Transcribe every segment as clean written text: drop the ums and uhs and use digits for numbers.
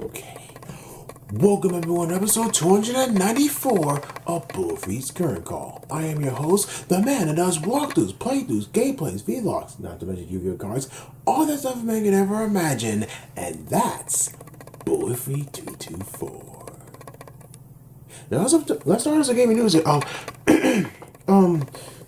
Okay. Welcome everyone to episode 294 of Bulletfreak's Current Call. I am your host, the man that does walkthroughs, playthroughs, gameplays, vlogs, not to mention Yu-Gi-Oh cards, all that stuff a man can ever imagine, and that's Bulletfreak 224. Now let's start with some gaming news here.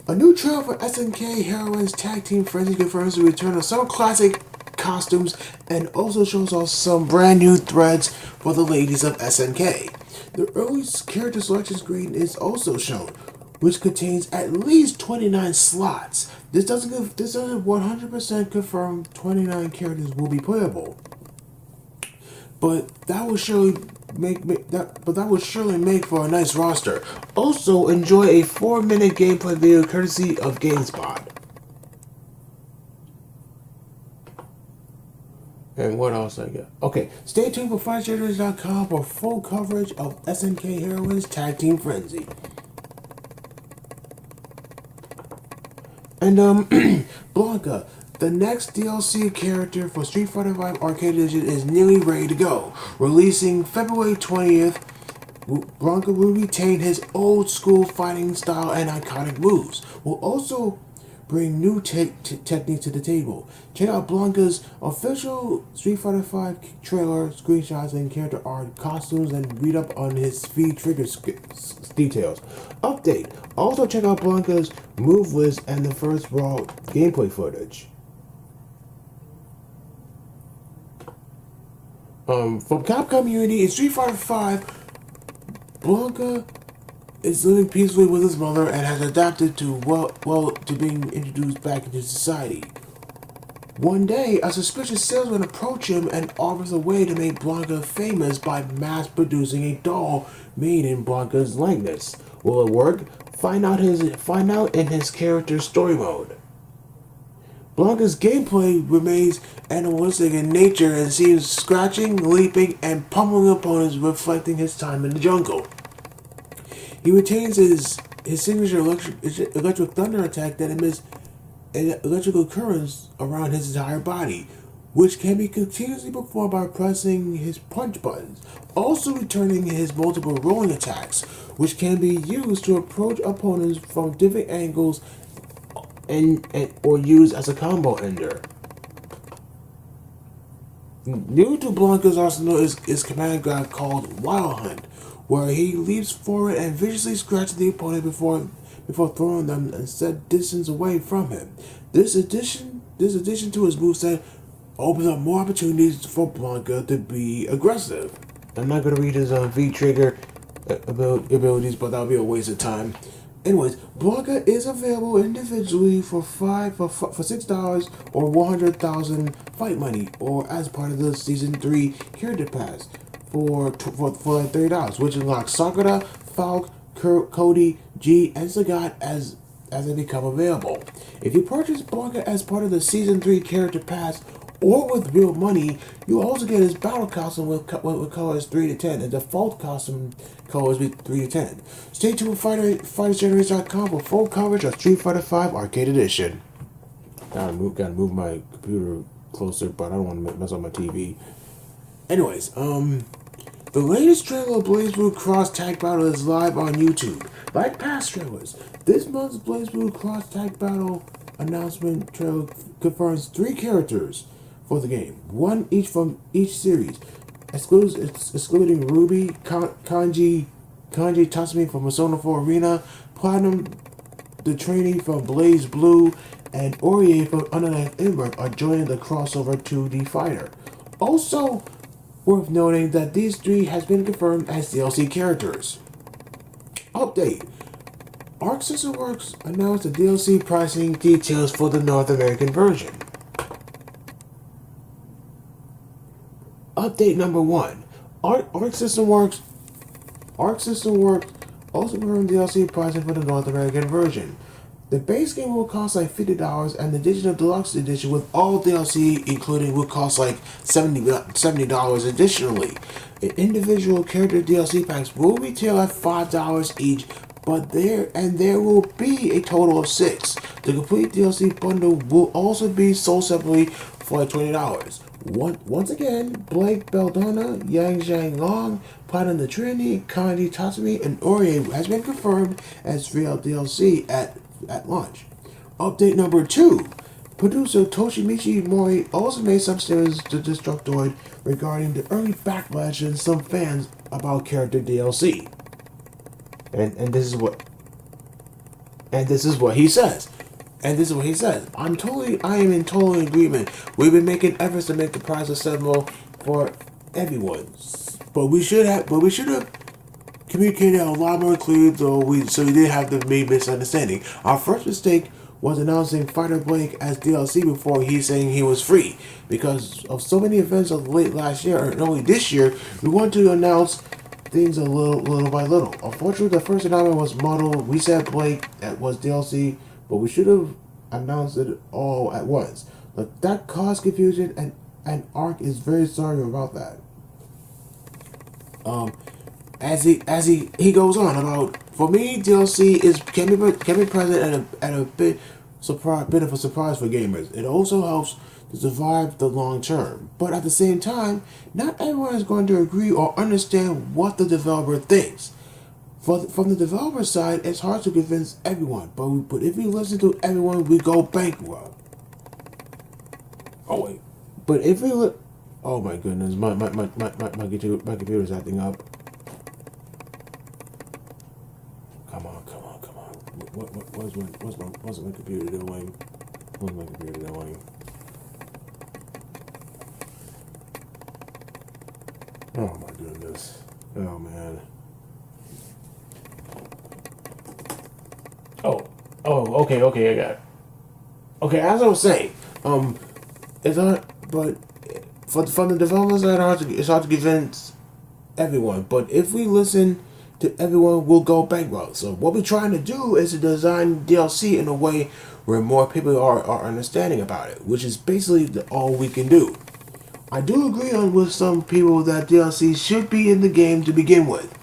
A new trailer for SNK Heroines Tag Team Frenzy confirms the return of some classic costumes and also shows off some brand new threads for the ladies of SNK. The early character selection screen is also shown, which contains at least 29 slots. This doesn't 100% confirm 29 characters will be playable, but that would surely make for a nice roster. Also, enjoy a 4-minute gameplay video courtesy of GameSpot. And what else I got? Okay, stay tuned for FightGenerators.com for full coverage of SNK Heroines Tag Team Frenzy. And Blanca, the next DLC character for Street Fighter V Arcade Edition, is nearly ready to go. Releasing February 20th, Blanca will retain his old school fighting style and iconic moves. Will also bring new techniques to the table. Check out Blanca's official Street Fighter V trailer, screenshots, and character art, costumes, and read up on his speed trigger details. Update. Also check out Blanca's move list and the first raw gameplay footage. From Capcom Unity in Street Fighter V, Blanca is living peacefully with his mother and has adapted to being introduced back into society. One day, a suspicious salesman approaches him and offers a way to make Blanca famous by mass-producing a doll made in Blanca's likeness. Will it work? Find out in his character's story mode. Blanca's gameplay remains animalistic in nature and seems scratching, leaping, and pummeling opponents, reflecting his time in the jungle. He retains his signature electric thunder attack that emits an electrical currents around his entire body, which can be continuously performed by pressing his punch buttons. Also returning his multiple rolling attacks, which can be used to approach opponents from different angles or used as a combo ender. New to Blanca's arsenal is command grab called Wild Hunt, where he leaps forward and viciously scratches the opponent before throwing them a set distance away from him. This addition to his moveset opens up more opportunities for Blanca to be aggressive. I'm not going to read his V-trigger abilities, but that'll be a waste of time. Anyways, Blanca is available individually for $6 or 100,000 fight money, or as part of the Season 3 Character Pass for like $30, which unlocks Sakura, Falk, Cody, G, and Sagat as they become available. If you purchase Blanca as part of the Season 3 Character Pass or with real money, you also get his battle costume with colors 3 to 10, and default costume colors with 3 to 10. Stay tuned with FightGenerators.com for full coverage of Street Fighter V Arcade Edition. Gotta move my computer closer, but I don't want to mess up my TV. Anyways, the latest trailer of BlazBlue Cross Tag Battle is live on YouTube. Like past trailers, this month's BlazBlue Cross Tag Battle announcement trailer confirms 3 characters for the game, one each from each series, excluding Ruby, Kanji Tasumi from Persona 4 Arena, Platinum the trainee from BlazBlue, and Orie from Undead Embers are joining the crossover 2D fighter. Also worth noting that these 3 has been confirmed as DLC characters. Update. Arc System Works announced the DLC pricing details for the North American version. Update number 1. Arc System Works also confirmed DLC pricing for the North American version. The base game will cost like $50, and the Digital Deluxe Edition with all DLC including will cost like $70 additionally. Individual character DLC packs will retail at $5 each, but there will be a total of 6. The complete DLC bundle will also be sold separately for like $20. Once again, Blake Belladonna, Yang Zhang Long, Platinum the Trinity, Kandi Tatsumi, and Ori has been confirmed as real DLC at launch. Update number 2. Producer Toshimichi Mori also made some statements to Destructoid regarding the early backlash in some fans about character DLC. And this is what he says. And this is what he says. I am in total agreement. We've been making efforts to make the prize accessible for everyone. But we should have communicated a lot more clearly so we didn't have the main misunderstanding. Our first mistake was announcing Fighter Blake as DLC before he's saying he was free. Because of so many events of late last year and early this year, we want to announce things a little by little. Unfortunately, the first announcement was muddled. We said Blake was DLC, but we should have announced it all at once. Look, that caused confusion, and Ark is very sorry about that. As he goes on about, for me, DLC can be present at a bit of a surprise for gamers. It also helps to survive the long term. But at the same time, not everyone is going to agree or understand what the developer thinks. From the developer side, it's hard to convince everyone, but if we listen to everyone, we go bankrupt. Oh wait, but if we look, oh my goodness, my computer's acting up. Come on. What's my computer doing? What's my computer doing? Oh my goodness. Oh man. Okay, I got it. Okay, as I was saying, it's not, but from the developers side, it's hard to convince everyone. But if we listen to everyone, we'll go bankrupt. So what we're trying to do is to design DLC in a way where more people are understanding about it, which is basically all we can do. I do agree with some people that DLC should be in the game to begin with.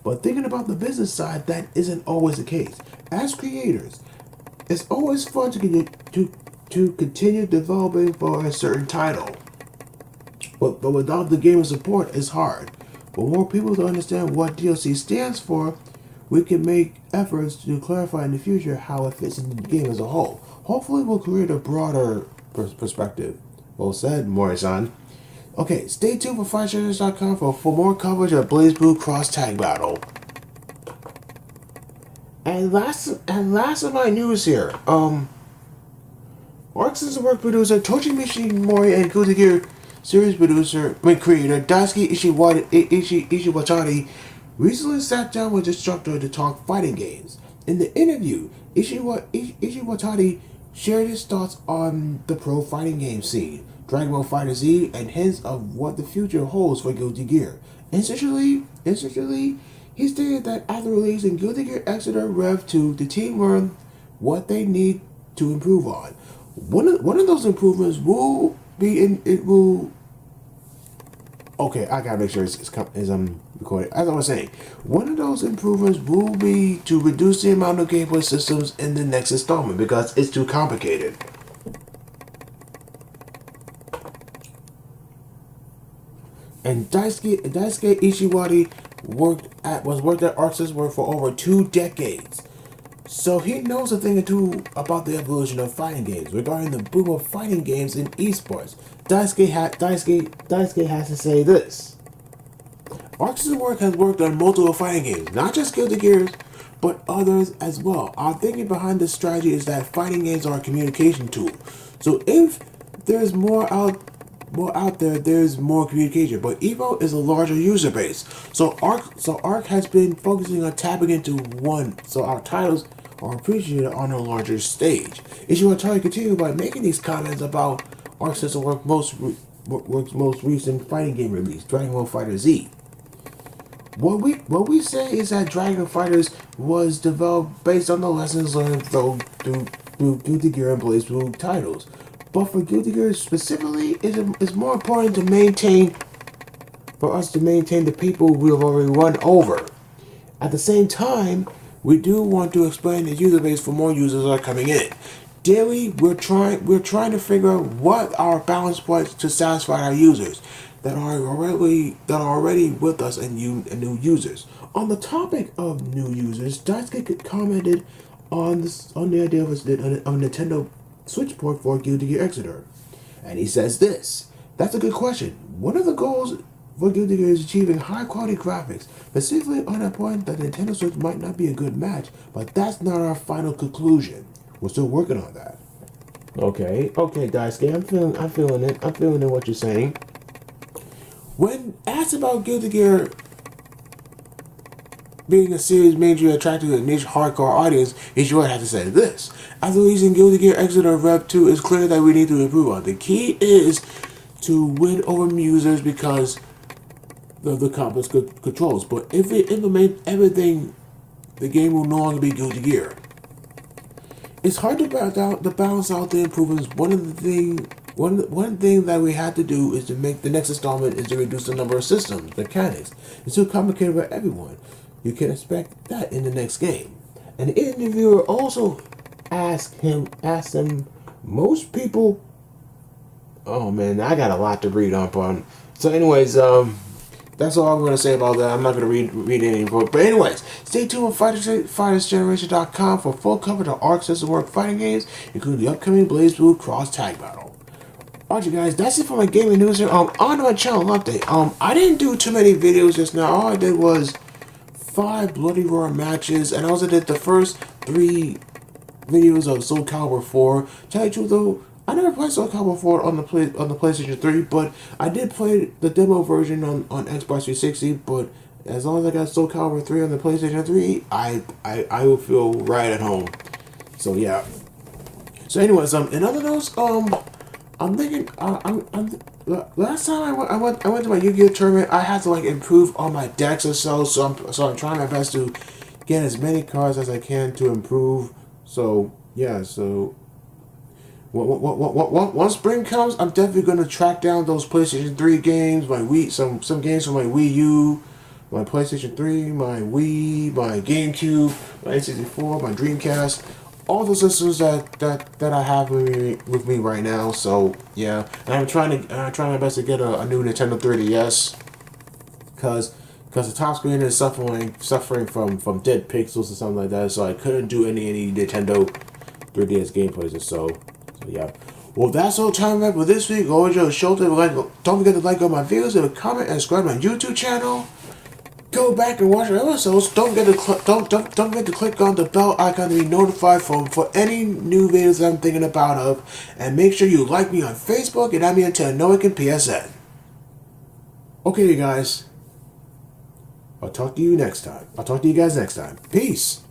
But thinking about the business side, that isn't always the case. As creators, it's always fun to continue developing for a certain title. But without the gamer support, it's hard. For more people to understand what DLC stands for, we can make efforts to clarify in the future how it fits into the game as a whole. Hopefully we'll create a broader perspective. Well said, Mori-san. Okay, stay tuned for FightShares.com for more coverage of Blaze Blue Cross Tag Battle. And last of my news here, Arc System Work producer Toshimichi Mori and Guilty Gear series creator Daisuke Ishiwatari recently sat down with Destructor to talk fighting games. In the interview, Ishiwatari shared his thoughts on the pro fighting game scene, Dragon Ball FighterZ, and hints of what the future holds for Guilty Gear. Essentially, he stated that after releasing Guilty Gear Exeter Rev 2, the team learned what they need to improve on. One of those improvements will be okay, I gotta make sure it's recorded. As I was saying, one of those improvements will be to reduce the amount of gameplay systems in the next installment because it's too complicated. And Daisuke Ishiwari worked at Arc System for over 2 decades. So he knows a thing or two about the evolution of fighting games. Regarding the boom of fighting games in esports, Daisuke has to say this. Arc System has worked on multiple fighting games, not just Guilty Gears, but others as well. Our thinking behind this strategy is that fighting games are a communication tool. So if there's more out there, there's more communication. But Evo is a larger user base. So Arc has been focusing on tapping into one, so our titles are appreciated on a larger stage. Ishiwatari continued by making these comments about Arc System Works' most recent fighting game release, Dragon Ball FighterZ. What we say is that Dragon Fighters was developed based on the lessons learned through Guilty Gear and Blaze Blue titles. But for Guilty Gear specifically, it's more important for us to maintain the people we have already run over. At the same time, we do want to expand the user base for more users that are coming in. daily we're trying to figure out what our balance points to satisfy our users that are already with us and new users. On the topic of new users, Daisuke commented on the idea of a Nintendo Switch port for Guilty Gear Xrd. And he says this: that's a good question. One of the goals for Guilty Gear is achieving high quality graphics, specifically on a point that Nintendo Switch might not be a good match, but that's not our final conclusion. We're still working on that. Okay, Daisuke, I'm feeling it what you're saying. When asked about Guilty Gear being a series majorly attracted to a niche hardcore audience, he sure had to say this: after releasing Guilty Gear Xrd Rev 2, it's clear that we need to improve on. The key is to win over users because of the complex controls. But if we implement everything, the game will no longer be Guilty Gear. It's hard to balance out the improvements. One thing that we had to do is to make the next installment is to reduce the number of systems, mechanics. It's too complicated for everyone. You can expect that in the next game. An interviewer also asked him, most people. Oh man, I got a lot to read up on. So, anyways, that's all I'm going to say about that. I'm not going to read any more. But anyways, stay tuned with FightersGeneration.com for full coverage of Arc System Work fighting games, including the upcoming BlazBlue Cross Tag Battle. Alright, you guys, that's it for my gaming news here. On my channel update. I didn't do too many videos just now. All I did was 5 Bloody Roar matches, and I also did the first 3 videos of Soul Calibur 4. Tell you the truth though, I never played Soul Calibur 4 on the PlayStation 3, but I did play the demo version on Xbox 360. But as long as I got Soul Calibur 3 on the PlayStation 3, I will feel right at home. So yeah. So anyways, in other news, I'm thinking, last time I went to my Yu-Gi-Oh tournament, I had to like improve on my decks or so. So I'm trying my best to get as many cards as I can to improve. So yeah, so once spring comes, I'm definitely gonna track down those PlayStation 3 games, some games from my Wii U, my PlayStation 3, my Wii, my GameCube, my N64, my Dreamcast, all the systems that I have with me right now. So yeah, and I'm trying my best to get a new Nintendo 3DS, cause the top screen is suffering from dead pixels or something like that. So I couldn't do any Nintendo 3DS gameplays or so. So yeah. Well, that's all time we have for this week. Always your show. Don't forget to like all my videos, leave a comment, and subscribe to my YouTube channel. Go back and watch our episodes. Don't forget to click on the bell icon to be notified for any new videos that I'm thinking about and make sure you like me on Facebook and add me into Noik and PSN. Okay, you guys. I'll talk to you guys next time. Peace.